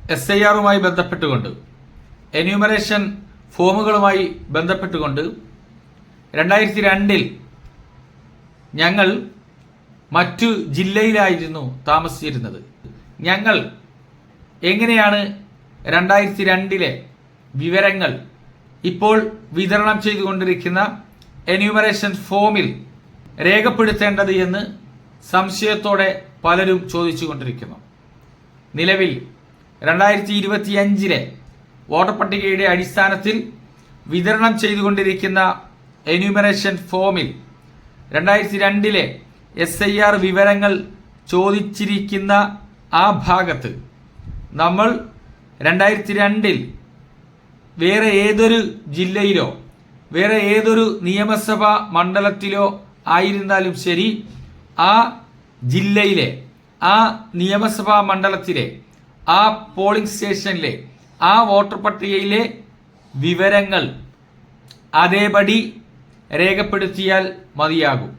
SIRുമായി ബന്ധപ്പെട്ടുകൊണ്ട് എന്യൂമറേഷൻ ഫോമുകളുമായി ബന്ധപ്പെട്ടുകൊണ്ട് 2002 ഞങ്ങൾ മറ്റു ജില്ലയിലായിരുന്നു താമസിച്ചിരുന്നത്. ഞങ്ങൾ എങ്ങനെയാണ് 2002 വിവരങ്ങൾ ഇപ്പോൾ വിതരണം ചെയ്തുകൊണ്ടിരിക്കുന്ന എന്യൂമറേഷൻ ഫോമിൽ രേഖപ്പെടുത്തേണ്ടത് എന്ന് സംശയത്തോടെ പലരും ചോദിച്ചുകൊണ്ടിരിക്കുന്നു. നിലവിൽ 2025 വോട്ടർ പട്ടികയുടെ അടിസ്ഥാനത്തിൽ വിതരണം ചെയ്തുകൊണ്ടിരിക്കുന്ന എന്യൂമറേഷൻ ഫോമിൽ 2002 SIR വിവരങ്ങൾ ചോദിച്ചിരിക്കുന്ന ആ ഭാഗത്ത് നമ്മൾ 2002 വേറെ ഏതൊരു ജില്ലയിലോ വേറെ ഏതൊരു നിയമസഭാ മണ്ഡലത്തിലോ ആയിരുന്നാലും ശരി, ആ ജില്ലയിലെ ആ നിയമസഭാ മണ്ഡലത്തിലെ ആ പോളിംഗ് സ്റ്റേഷനിലെ ആ വോട്ടർ പട്ടികയിലെ വിവരങ്ങൾ അതേപടി രേഖപ്പെടുത്തിയാൽ മതിയാകും.